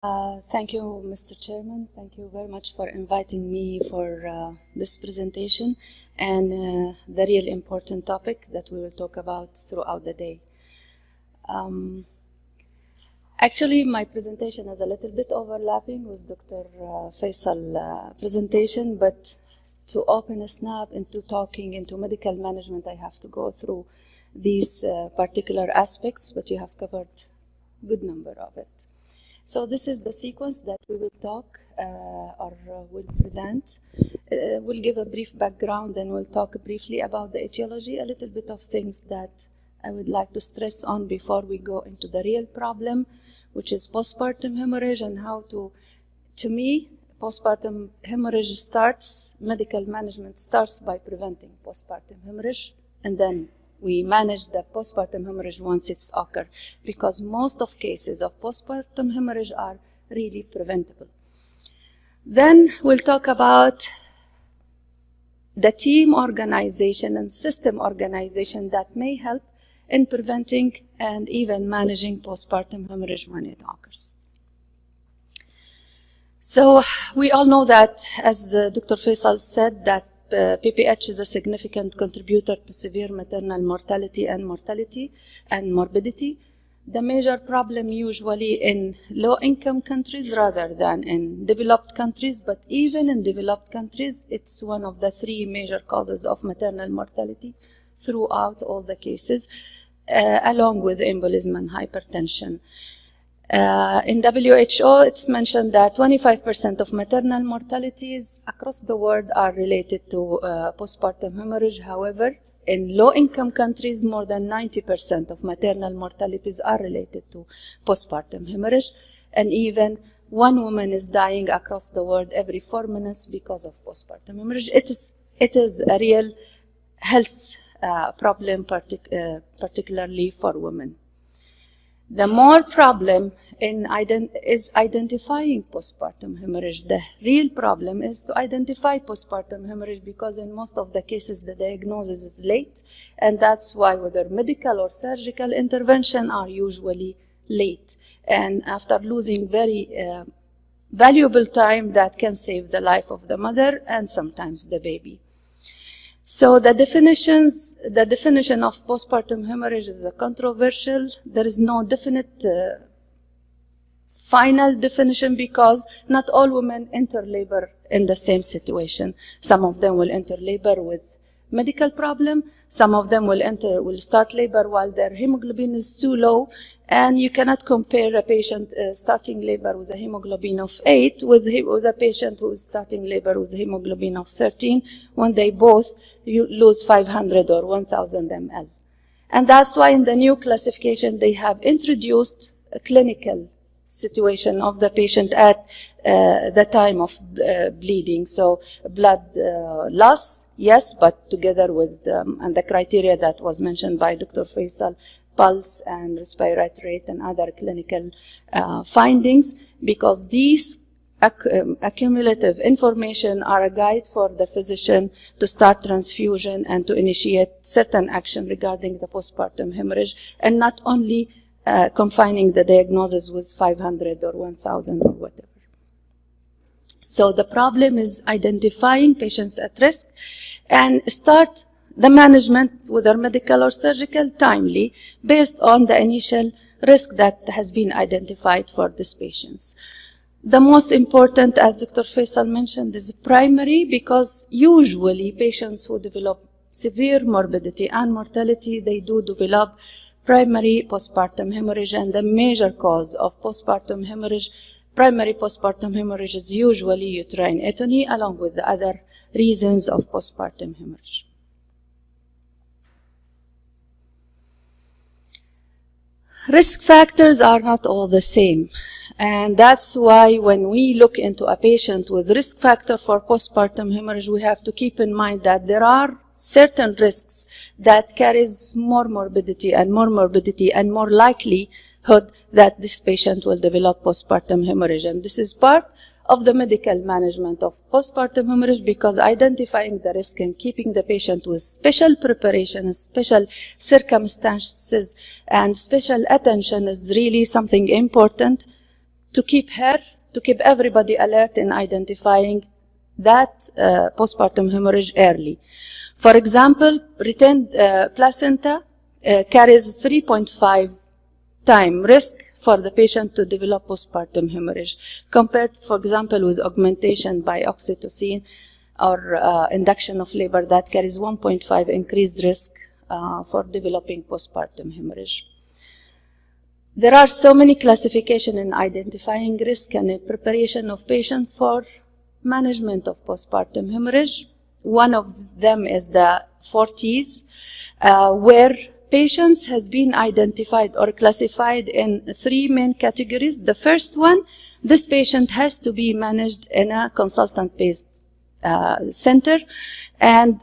Thank you, Mr. Chairman. Thank you very much for inviting me for this presentation and the real important topic that we will talk about throughout the day. Actually, my presentation is a little bit overlapping with Dr. Faisal's presentation, but to open a snap into talking into medical management, I have to go through these particular aspects, but you have covered a good number of it. So this is the sequence that we will talk or will present. We'll give a brief background, and we'll talk briefly about the etiology, a little bit of things that I would like to stress on before we go into the real problem, which is postpartum hemorrhage, and how to me, postpartum hemorrhage starts, medical management starts by preventing postpartum hemorrhage, and then we manage the postpartum hemorrhage once it's occurred, because most of cases of postpartum hemorrhage are really preventable. Then we'll talk about the team organization and system organization that may help in preventing and even managing postpartum hemorrhage when it occurs. So we all know that, as Dr. Faisal said, that PPH is a significant contributor to severe maternal mortality and mortality and morbidity. The major problem usually in low-income countries rather than in developed countries, but even in developed countries, it's one of the three major causes of maternal mortality throughout all the cases, along with embolism and hypertension. In WHO, it's mentioned that 25% of maternal mortalities across the world are related to postpartum hemorrhage. However, in low-income countries, more than 90% of maternal mortalities are related to postpartum hemorrhage. And even one woman is dying across the world every 4 minutes because of postpartum hemorrhage. It is a real health problem, particularly for women. The more problem is identifying postpartum hemorrhage. The real problem is to identify postpartum hemorrhage, because in most of the cases the diagnosis is late, and that's why whether medical or surgical intervention are usually late, and after losing very valuable time that can save the life of the mother and sometimes the baby. So the definition of postpartum hemorrhage is controversial. There is no definite final definition, because not all women enter labor in the same situation. Some of them will enter labor with medical problem. Some of them will start labor while their hemoglobin is too low, and you cannot compare a patient starting labor with a hemoglobin of 8 with a patient who is starting labor with a hemoglobin of 13 when they both lose 500 or 1000 ml. And that's why in the new classification they have introduced a clinical situation of the patient at the time of bleeding. So blood loss, yes, but together with and the criteria that was mentioned by Dr. Faisal, pulse and respiratory rate and other clinical findings, because these accumulative information are a guide for the physician to start transfusion and to initiate certain action regarding the postpartum hemorrhage, and not only confining the diagnosis with 500 or 1000 or whatever. So the problem is identifying patients at risk and start the management, whether medical or surgical, timely, based on the initial risk that has been identified for these patients. The most important, as Dr. Faisal mentioned, is primary, because usually patients who develop severe morbidity and mortality, they do develop primary postpartum hemorrhage, and the major cause of postpartum hemorrhage, primary postpartum hemorrhage, is usually uterine atony, along with the other reasons of postpartum hemorrhage. Risk factors are not all the same, and that's why when we look into a patient with risk factor for postpartum hemorrhage, we have to keep in mind that there are certain risks that carries more morbidity and more likelihood that this patient will develop postpartum hemorrhage. And this is part of the medical management of postpartum hemorrhage, because identifying the risk and keeping the patient with special preparation, special circumstances, and special attention is really something important to keep everybody alert in identifying that postpartum hemorrhage early. For example, retained placenta carries 3.5 time risk for the patient to develop postpartum hemorrhage compared, for example, with augmentation by oxytocin or induction of labor that carries 1.5 increased risk for developing postpartum hemorrhage. There are so many classifications in identifying risk and in preparation of patients for management of postpartum hemorrhage. One of them is the 4Ts, where patients has been identified or classified in 3 main categories. The first one, this patient has to be managed in a consultant-based center, and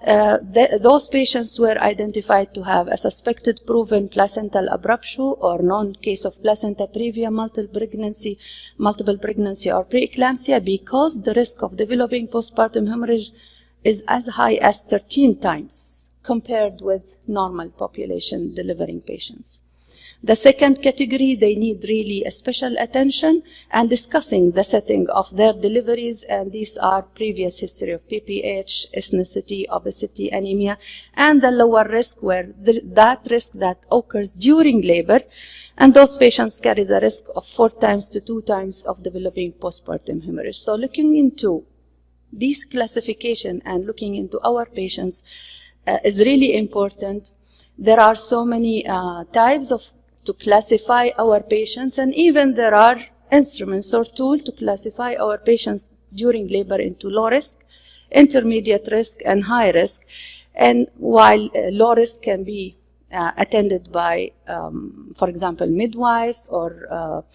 those patients were identified to have a suspected proven placental abruptio or known case of placenta previa, multiple pregnancy or preeclampsia, because the risk of developing postpartum hemorrhage is as high as 13 times compared with normal population delivering patients. The second category, they need really a special attention and discussing the setting of their deliveries, and these are previous history of PPH, ethnicity, obesity, anemia, and the lower risk where that risk that occurs during labor, and those patients carry a risk of 4 times to 2 times of developing postpartum hemorrhage. So looking into this classification and looking into our patients is really important. There are so many types to classify our patients, and even there are instruments or tools to classify our patients during labor into low risk, intermediate risk, and high risk. And while low risk can be attended by, for example, midwives, or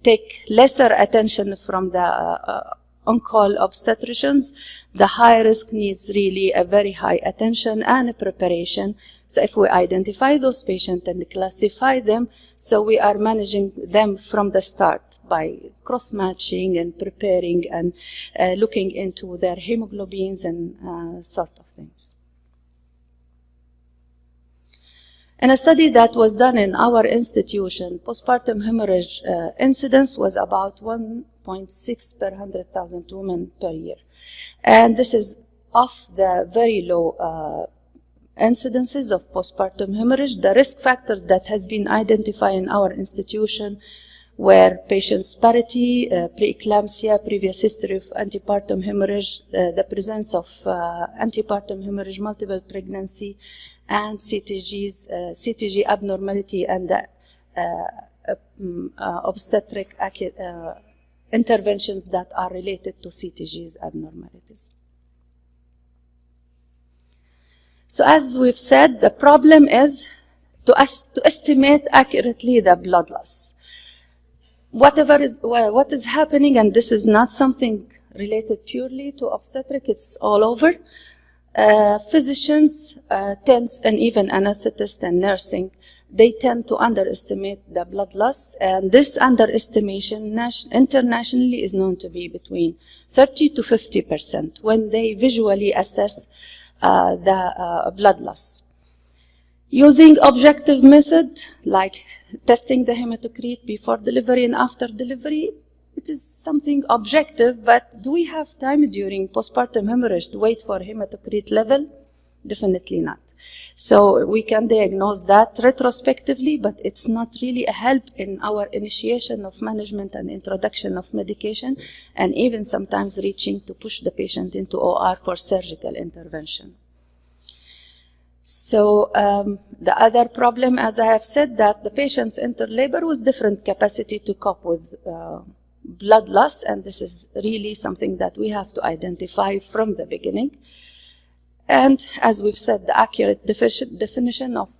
take lesser attention from the on-call obstetricians, the high risk needs really a very high attention and a preparation. So if we identify those patients and classify them, so we are managing them from the start by cross-matching and preparing and looking into their hemoglobins and sort of things. In a study that was done in our institution, postpartum hemorrhage incidence was about 1.6 per 100,000 women per year. And this is of the very low incidences of postpartum hemorrhage. The risk factors that has been identified in our institution were patient's parity, preeclampsia, previous history of antepartum hemorrhage, the presence of antepartum hemorrhage, multiple pregnancy, and CTG abnormality, and the obstetric interventions that are related to CTG's abnormalities. So as we've said, the problem is to estimate accurately the blood loss. What is happening, and this is not something related purely to obstetric, it's all over. Physicians and even anesthetists and nursing, they tend to underestimate the blood loss, and this underestimation internationally is known to be between 30 to 50% when they visually assess the blood loss. Using objective method like testing the hematocrit before delivery and after delivery, it is something objective, but do we have time during postpartum hemorrhage to wait for hematocrit level? Definitely not. So we can diagnose that retrospectively, but it's not really a help in our initiation of management and introduction of medication, and even sometimes reaching to push the patient into OR for surgical intervention. So the other problem, as I have said, that the patients enter labor with different capacity to cope with blood loss, and this is really something that we have to identify from the beginning. And as we've said, the accurate definition of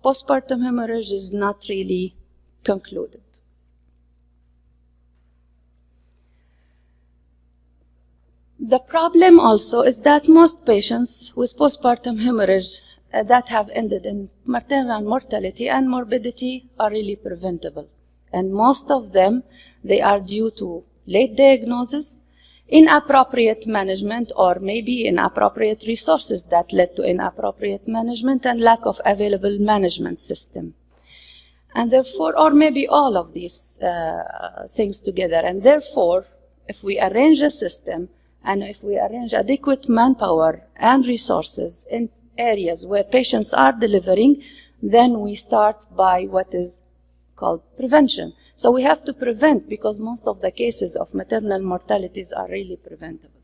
postpartum hemorrhage is not really concluded. The problem also is that most patients with postpartum hemorrhage that have ended in maternal mortality and morbidity are really preventable. And most of them, they are due to late diagnosis, inappropriate management, or maybe inappropriate resources that led to inappropriate management, and lack of available management system. And therefore, or maybe all of these things together. And therefore, if we arrange a system and if we arrange adequate manpower and resources in areas where patients are delivering, then we start by what is called prevention. So we have to prevent, because most of the cases of maternal mortalities are really preventable.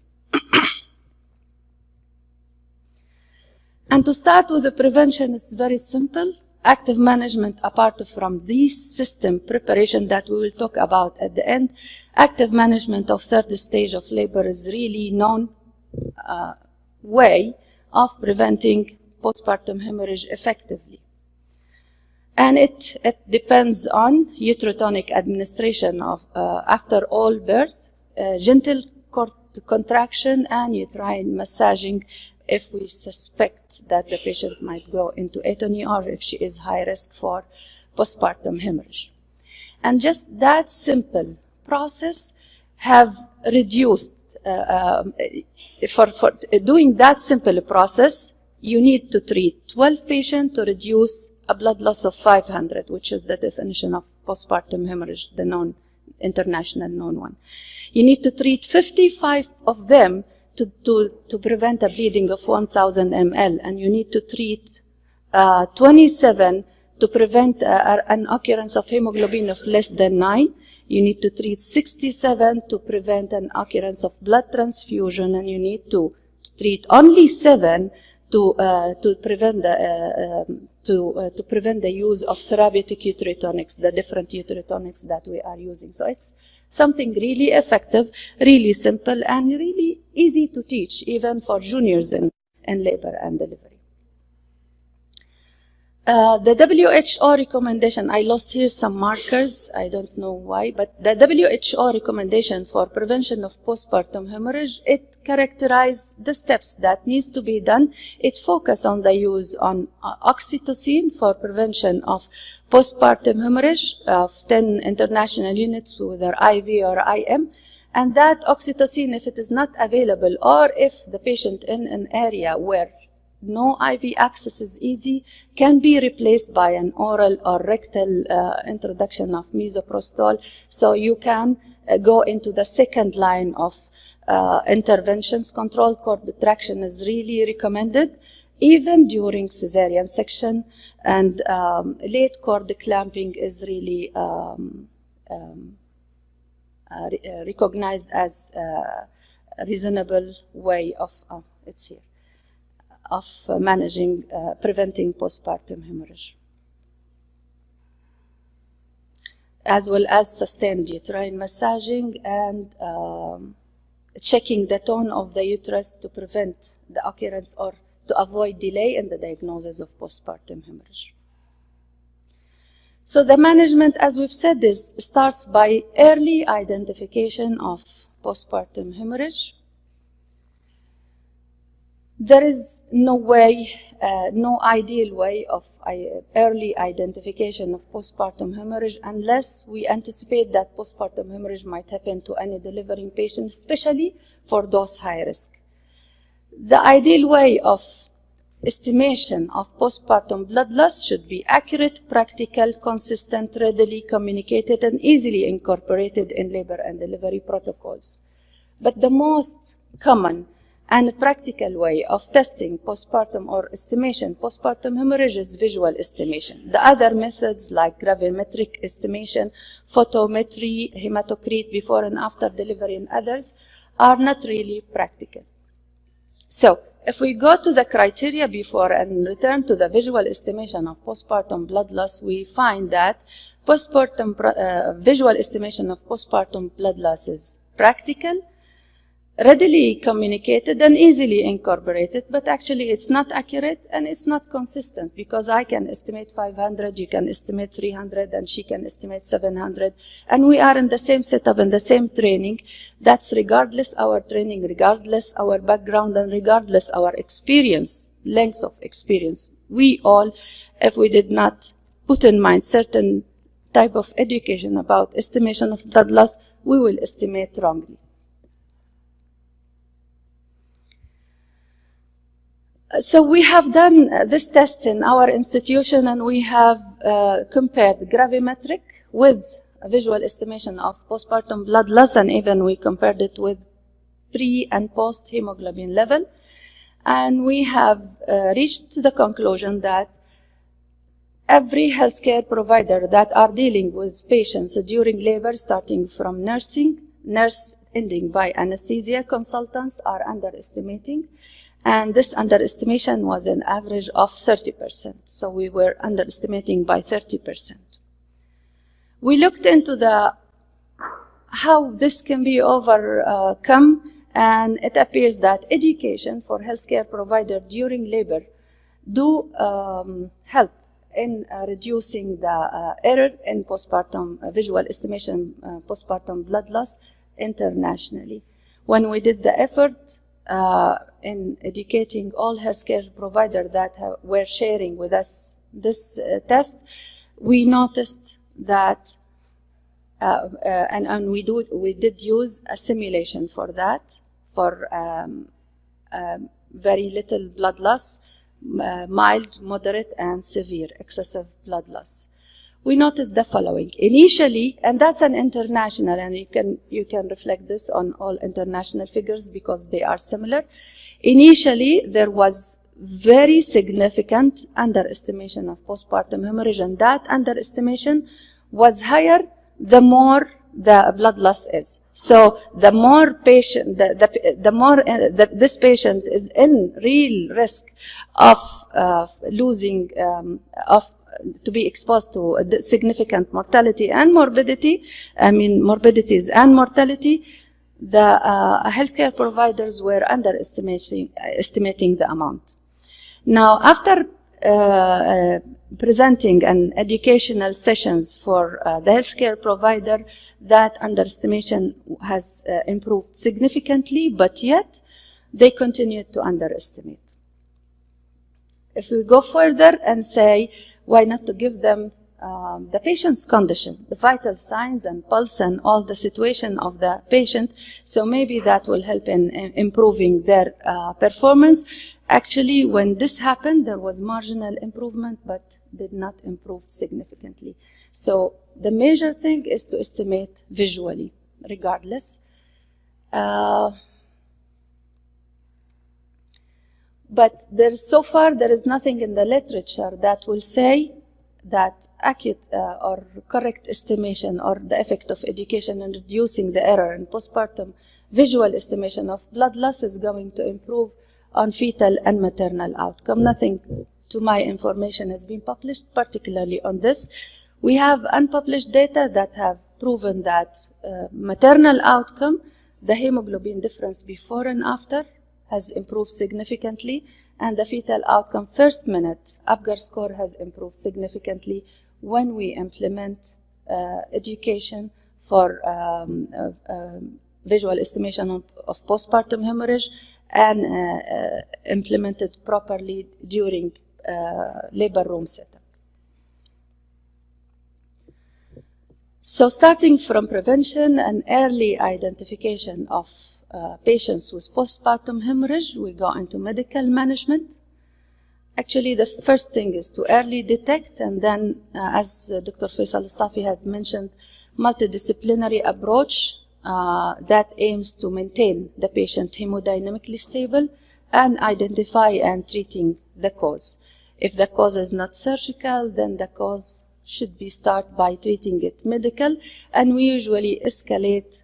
And to start with the prevention, it's very simple. Active management, apart from this system preparation that we will talk about at the end, active management of third stage of labor is really known way of preventing postpartum hemorrhage effectively. And it depends on uterotonic administration of after all birth, gentle contraction and uterine massaging if we suspect that the patient might go into atony or if she is high risk for postpartum hemorrhage. And just that simple process have reduced, for doing that simple process, you need to treat 12 patients to reduce a blood loss of 500, which is the definition of postpartum hemorrhage, the international known one. You need to treat 55 of them to prevent a bleeding of 1,000 ml, and you need to treat 27 to prevent an occurrence of hemoglobin of less than 9. You need to treat 67 to prevent an occurrence of blood transfusion, and you need to treat only 7 to prevent the use of therapeutic uterotonics, the different uterotonics that we are using. So it's something really effective, really simple, and really easy to teach, even for juniors in labor and delivery. The WHO recommendation, I lost here some markers, I don't know why, but the WHO recommendation for prevention of postpartum hemorrhage, it characterizes the steps that needs to be done. It focuses on the use on oxytocin for prevention of postpartum hemorrhage of 10 international units, whether IV or IM. And that oxytocin, if it is not available, or if the patient in an area where no IV access is easy, can be replaced by an oral or rectal introduction of misoprostol. So you can go into the second line of interventions. Controlled cord retraction is really recommended, even during cesarean section, and late cord clamping is really recognized as a reasonable way of, it's here, of managing, preventing postpartum hemorrhage, as well as sustained uterine massaging and checking the tone of the uterus to prevent the occurrence or to avoid delay in the diagnosis of postpartum hemorrhage. So the management, as we've said, starts by early identification of postpartum hemorrhage. There is no way, no ideal way of early identification of postpartum hemorrhage unless we anticipate that postpartum hemorrhage might happen to any delivering patient, especially for those high risk. The ideal way of estimation of postpartum blood loss should be accurate, practical, consistent, readily communicated, and easily incorporated in labor and delivery protocols. But the most common and practical way of testing postpartum or estimation postpartum hemorrhage is visual estimation. The other methods like gravimetric estimation, photometry, hematocrit before and after delivery, and others are not really practical. So if we go to the criteria before and return to the visual estimation of postpartum blood loss, we find that postpartum visual estimation of postpartum blood loss is practical, readily communicated, and easily incorporated, but actually it's not accurate and it's not consistent, because I can estimate 500, you can estimate 300, and she can estimate 700, and we are in the same setup and the same training. That's regardless our training, regardless our background, and regardless our experience, length of experience. We all, if we did not put in mind certain type of education about estimation of blood loss, we will estimate wrongly. So we have done this test in our institution, and we have compared gravimetric with a visual estimation of postpartum blood loss, and even we compared it with pre and post hemoglobin level. And we have reached the conclusion that every healthcare provider that are dealing with patients during labor, starting from nurse ending by anesthesia consultants, are underestimating. And this underestimation was an average of 30%. So we were underestimating by 30%. We looked into how this can be overcome, and it appears that education for healthcare providers during labor do help in reducing the error in postpartum visual estimation, postpartum blood loss internationally. When we did the effort in educating all healthcare providers that were sharing with us this test, we noticed that, and we did use a simulation for that, for very little blood loss, mild, moderate, and severe excessive blood loss. We noticed the following. Initially, and that's an international, and you can reflect this on all international figures because they are similar. Initially, there was very significant underestimation of postpartum hemorrhage, and that underestimation was higher the more the blood loss is. So the more patient, the more this patient is in real risk of losing, to be exposed to significant mortality and morbidity, morbidities and mortality, the healthcare providers were estimating the amount. Now, after presenting an educational sessions for the healthcare provider, that underestimation has improved significantly, but yet they continued to underestimate. If we go further and say, why not to give them the patient's condition, the vital signs and pulse and all the situation of the patient, so maybe that will help in improving their performance. Actually, when this happened, there was marginal improvement, but did not improve significantly. So the major thing is to estimate visually, regardless. But so far, there is nothing in the literature that will say that accurate or correct estimation or the effect of education in reducing the error in postpartum visual estimation of blood loss is going to improve on fetal and maternal outcome. Nothing, to my information, has been published, particularly on this. We have unpublished data that have proven that maternal outcome, the hemoglobin difference before and after, has improved significantly, and the fetal outcome first minute Apgar score has improved significantly when we implement education for visual estimation of postpartum hemorrhage and implemented properly during labor room setup. So starting from prevention and early identification of patients with postpartum hemorrhage, we go into medical management. Actually, the first thing is to early detect, and then, as Dr. Faisal Safi had mentioned, multidisciplinary approach that aims to maintain the patient hemodynamically stable and identify and treating the cause. If the cause is not surgical, then the cause should be started by treating it medical, and we usually escalate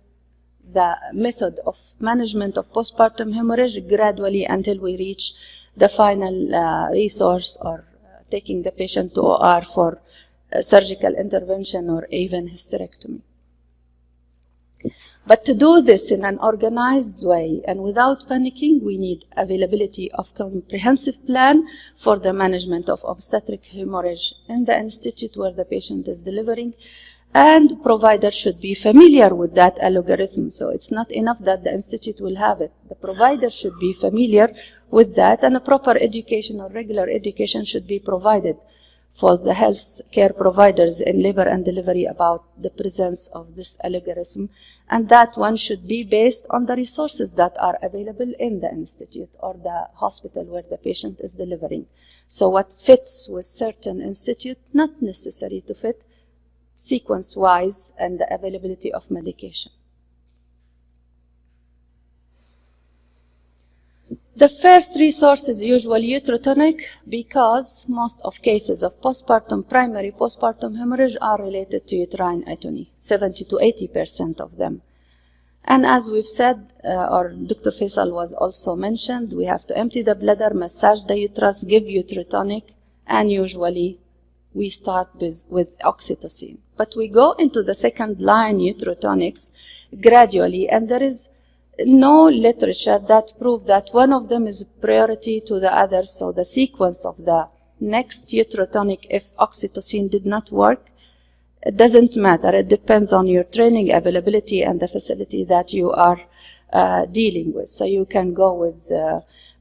the method of management of postpartum hemorrhage gradually until we reach the final resource or taking the patient to OR for surgical intervention or even hysterectomy. But to do this in an organized way and without panicking, we need availability of comprehensive plan for the management of obstetric hemorrhage in the institute where the patient is delivering, and provider should be familiar with that algorithm. So it's not enough that the institute will have it. The provider should be familiar with that, and a proper education or regular education should be provided for the health care providers in labor and delivery about the presence of this algorithm, and that one should be based on the resources that are available in the institute or the hospital where the patient is delivering. So what fits with certain institute, not necessary to fit sequence-wise and the availability of medication. The first resource is usually uterotonic because most of cases of primary postpartum hemorrhage are related to uterine atony, 70 to 80% of them. And as we've said, or Dr. Faisal was also mentioned, we have to empty the bladder, massage the uterus, give uterotonic, and usually we start with oxytocin. But we go into the second line uterotonics gradually, and there is no literature that proves that one of them is priority to the other. So the sequence of the next uterotonic, if oxytocin did not work, it doesn't matter. It depends on your training, availability, and the facility that you are dealing with. So you can go with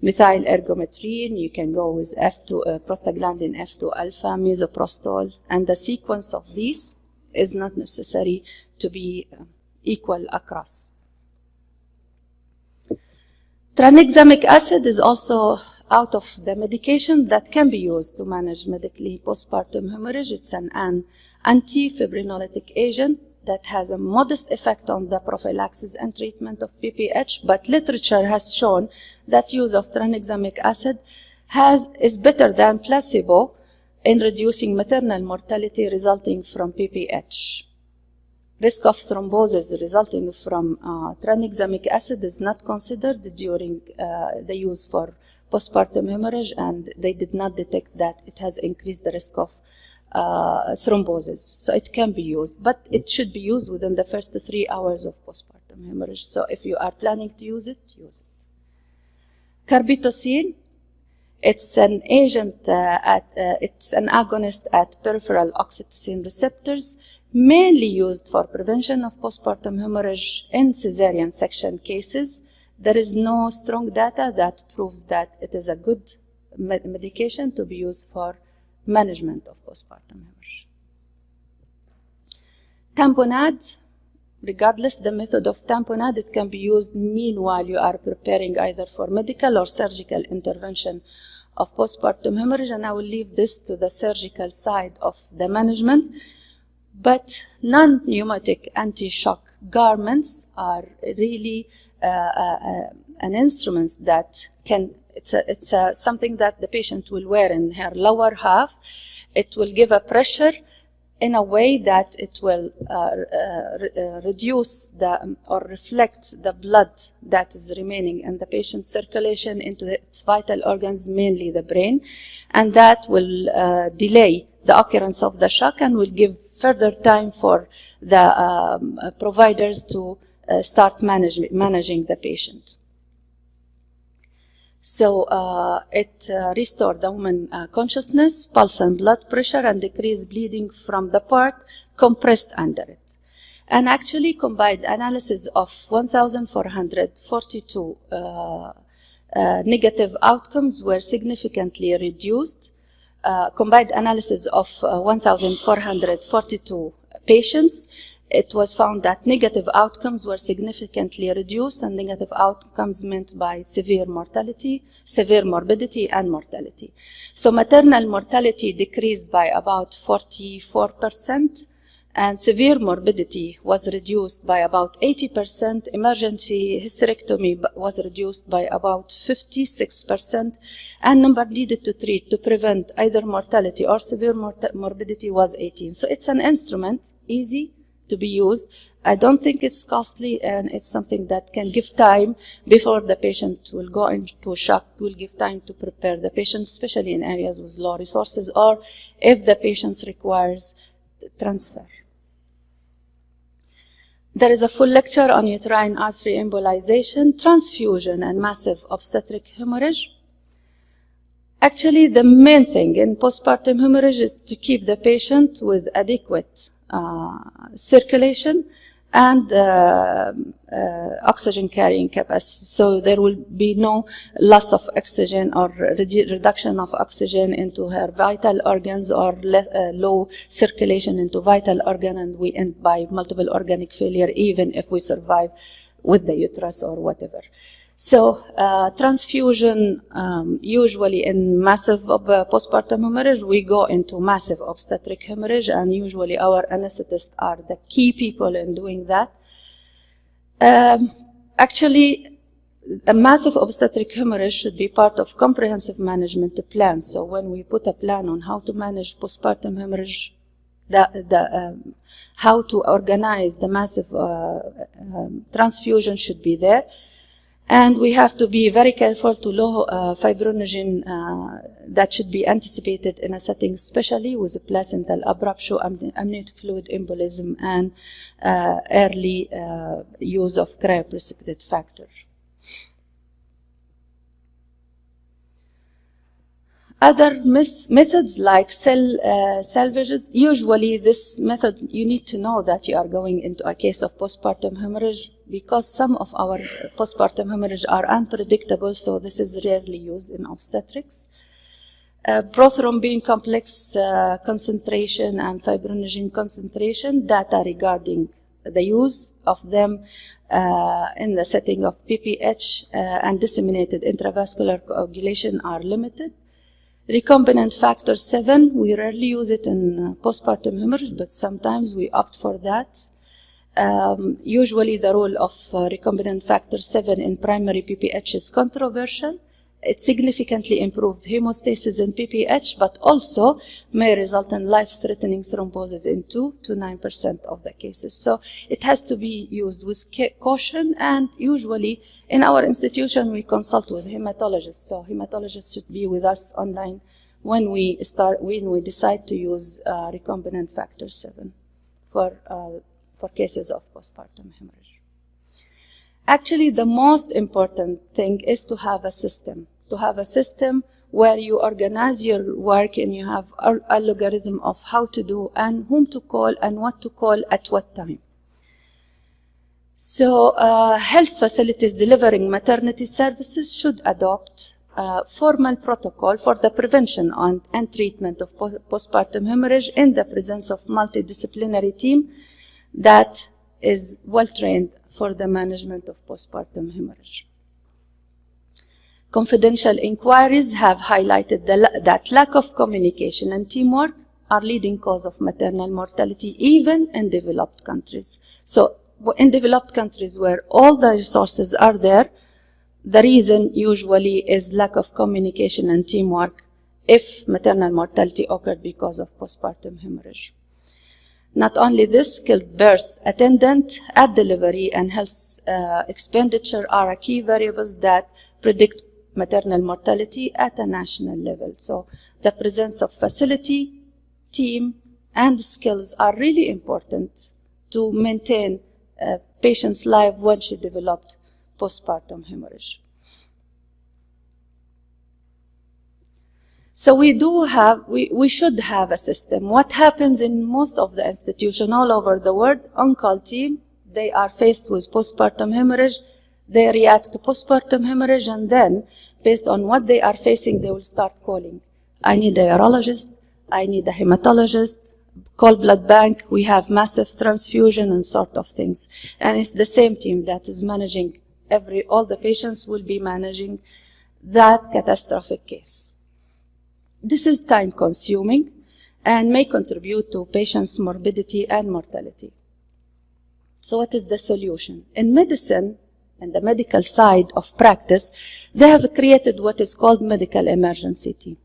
methyl ergometrine, you can go with prostaglandin F2 alpha, misoprostol, and the sequence of these is not necessary to be equal across. Tranexamic acid is also out of the medication that can be used to manage medically postpartum hemorrhage. It's an antifibrinolytic agent that has a modest effect on the prophylaxis and treatment of PPH, but literature has shown that use of tranexamic acid is better than placebo in reducing maternal mortality resulting from PPH. Risk of thrombosis resulting from tranexamic acid is not considered during the use for postpartum hemorrhage, and they did not detect that it has increased the risk of thrombosis. So it can be used, but it should be used within the first 3 hours of postpartum hemorrhage. So if you are planning to use it, use it. Carbetocin, it's an agent, it's an agonist at peripheral oxytocin receptors, mainly used for prevention of postpartum hemorrhage in cesarean section cases. There is no strong data that proves that it is a good medication to be used for management of postpartum hemorrhage. Tamponade, regardless the method of tamponade, it can be used meanwhile you are preparing either for medical or surgical intervention of postpartum hemorrhage, and I will leave this to the surgical side of the management. But non-pneumatic anti-shock garments are really an instrument that can, it's something that the patient will wear in her lower half. It will give a pressure in a way that it will reduce or reflect the blood that is remaining in the patient's circulation into its vital organs, mainly the brain, and that will delay the occurrence of the shock and will give further time for the providers to start managing the patient. So it restored the woman consciousness, pulse and blood pressure, and decreased bleeding from the part compressed under it. And actually combined analysis of 1,442 negative outcomes were significantly reduced. Combined analysis of 1,442 patients, it was found that negative outcomes were significantly reduced, and negative outcomes meant by severe mortality, severe morbidity, and mortality. So maternal mortality decreased by about 44%, and severe morbidity was reduced by about 80%. Emergency hysterectomy was reduced by about 56%, and number needed to treat to prevent either mortality or severe morbidity was 18. So it's an instrument, easy to be used. I don't think it's costly, and it's something that can give time before the patient will go into shock, will give time to prepare the patient, especially in areas with low resources, or if the patient requires transfer. There is a full lecture on uterine artery embolization, transfusion, and massive obstetric hemorrhage. Actually, the main thing in postpartum hemorrhage is to keep the patient with adequate circulation and oxygen carrying capacity. So there will be no loss of oxygen or reduction of oxygen into her vital organs, or low circulation into vital organ, and we end by multiple organic failure even if we survive with the uterus or whatever. So transfusion, usually in massive postpartum hemorrhage, we go into massive obstetric hemorrhage, and usually our anesthetists are the key people in doing that. Actually, a massive obstetric hemorrhage should be part of comprehensive management plan. So when we put a plan on how to manage postpartum hemorrhage, how to organize the massive transfusion should be there. And we have to be very careful to low fibrinogen that should be anticipated in a setting, especially with a placental abruptio, amniotic fluid embolism, and early use of cryoprecipitate factor. Other methods like cell salvages, usually this method, you need to know that you are going into a case of postpartum hemorrhage, because some of our postpartum hemorrhage are unpredictable, so this is rarely used in obstetrics. Prothrombin complex concentration and fibrinogen concentration, data regarding the use of them in the setting of PPH and disseminated intravascular coagulation are limited. Recombinant factor 7, we rarely use it in postpartum hemorrhage, but sometimes we opt for that. Usually the role of recombinant factor 7 in primary PPH is controversial. It significantly improved hemostasis in PPH, but also may result in life-threatening thrombosis in 2 to 9% of the cases. So it has to be used with caution, and usually in our institution we consult with hematologists. So hematologists should be with us online when we decide to use recombinant factor 7 for cases of postpartum hemorrhage. Actually, the most important thing is to have a system. To have a system where you organize your work and you have a algorithm of how to do and whom to call and what to call at what time. So health facilities delivering maternity services should adopt formal protocol for the prevention and treatment of postpartum hemorrhage in the presence of multidisciplinary team that is well trained for the management of postpartum hemorrhage. Confidential inquiries have highlighted that lack of communication and teamwork are leading cause of maternal mortality even in developed countries. So in developed countries where all the resources are there, the reason usually is lack of communication and teamwork if maternal mortality occurred because of postpartum hemorrhage. Not only this, skilled birth attendant at delivery and health expenditure are key variables that predict maternal mortality at a national level. So the presence of facility, team, and skills are really important to maintain a patient's life when she developed postpartum hemorrhage. So we should have a system. What happens in most of the institutions all over the world, on-call team, they are faced with postpartum hemorrhage, they react to postpartum hemorrhage, and then, based on what they are facing, they will start calling. I need a urologist, I need a hematologist, call blood bank, we have massive transfusion and sort of things. And it's the same team that is managing all the patients will be managing that catastrophic case. This is time consuming and may contribute to patients' morbidity and mortality. So what is the solution? In medicine, and the medical side of practice, they have created what is called medical emergency team.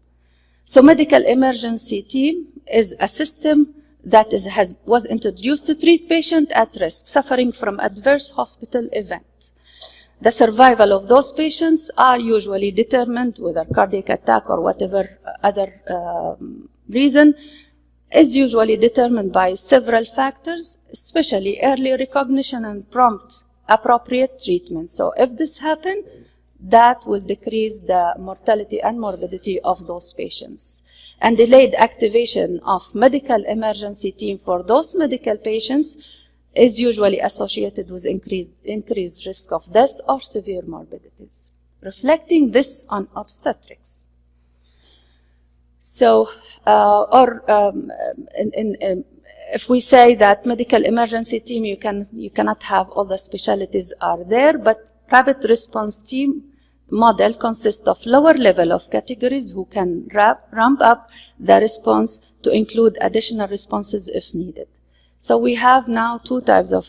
So medical emergency team is a system that was introduced to treat patients at risk, suffering from adverse hospital event. The survival of those patients are usually determined, whether cardiac attack or whatever other reason, is usually determined by several factors, especially early recognition and prompt appropriate treatment. So if this happens, that will decrease the mortality and morbidity of those patients. And delayed activation of medical emergency team for those medical patients is usually associated with increased risk of death or severe morbidities, reflecting this on obstetrics. So, if we say that medical emergency team, you cannot have all the specialties are there, but rapid response team model consists of lower level of categories who can ramp up the response to include additional responses if needed. So we have now two types of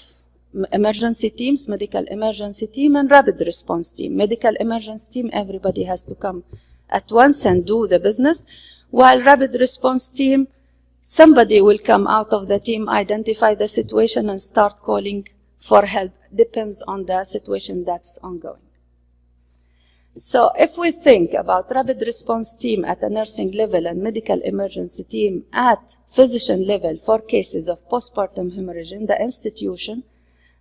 emergency teams, medical emergency team and rapid response team. Medical emergency team, everybody has to come at once and do the business, while rapid response team, somebody will come out of the team, identify the situation and start calling for help. Depends on the situation that's ongoing. So if we think about rapid response team at a nursing level and medical emergency team at physician level for cases of postpartum hemorrhage in the institution,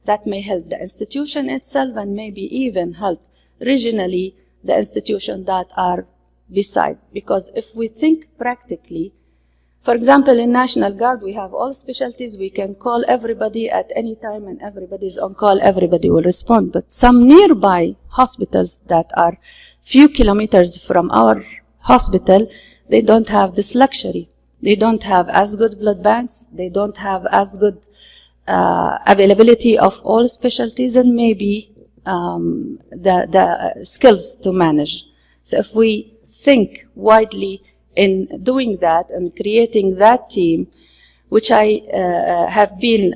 that may help the institution itself and maybe even help regionally the institutions that are beside. Because if we think practically, for example, in National Guard, we have all specialties. We can call everybody at any time and everybody's on call. Everybody will respond. But some nearby hospitals that are few kilometers from our hospital, they don't have this luxury. They don't have as good blood banks. They don't have as good availability of all specialties and maybe the skills to manage. So if we think widely in doing that and creating that team, which I have been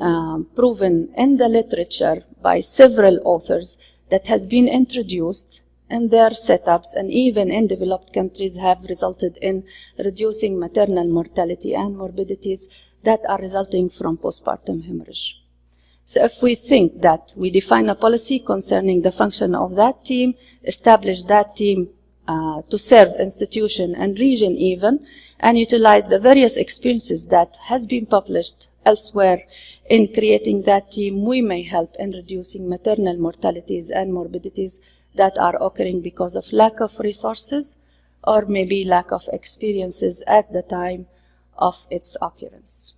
proven in the literature by several authors that has been introduced in their setups and even in developed countries have resulted in reducing maternal mortality and morbidities that are resulting from postpartum hemorrhage. So if we think that we define a policy concerning the function of that team, establish that team to serve institution and region even, and utilize the various experiences that has been published elsewhere in creating that team, we may help in reducing maternal mortalities and morbidities that are occurring because of lack of resources or maybe lack of experiences at the time of its occurrence.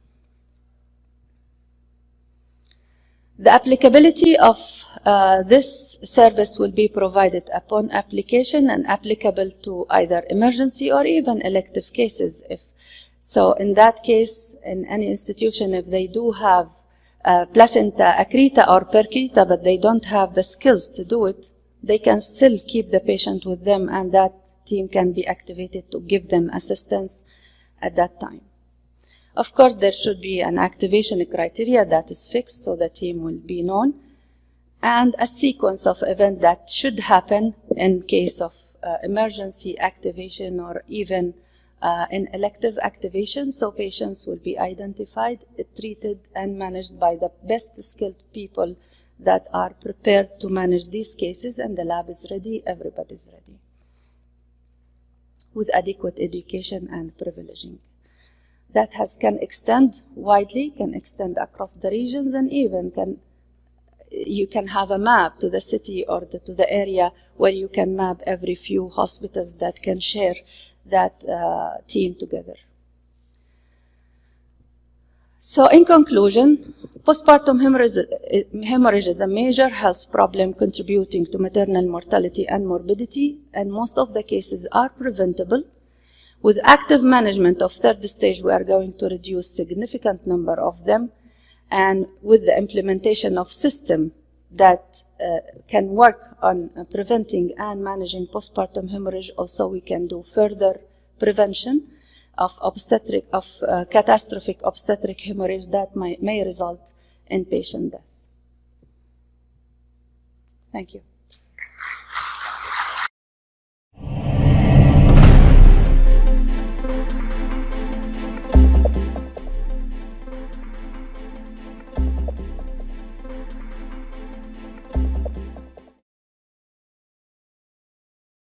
The applicability of this service will be provided upon application and applicable to either emergency or even elective cases. So in that case, in any institution, if they do have placenta accreta or percreta, but they don't have the skills to do it, they can still keep the patient with them and that team can be activated to give them assistance at that time. Of course, there should be an activation criteria that is fixed so the team will be known, and a sequence of events that should happen in case of emergency activation or even in elective activation, so patients will be identified, treated, and managed by the best skilled people that are prepared to manage these cases, and the lab is ready, everybody's ready, with adequate education and privileging. That can extend widely, can extend across the regions, and even you can have a map to the city or to the area where you can map every few hospitals that can share that team together. So in conclusion, postpartum hemorrhage is a major health problem contributing to maternal mortality and morbidity, and most of the cases are preventable. With active management of third stage, we are going to reduce significant number of them, and with the implementation of system that can work on preventing and managing postpartum hemorrhage, also we can do further prevention of catastrophic obstetric hemorrhage that may result in patient death. Thank you.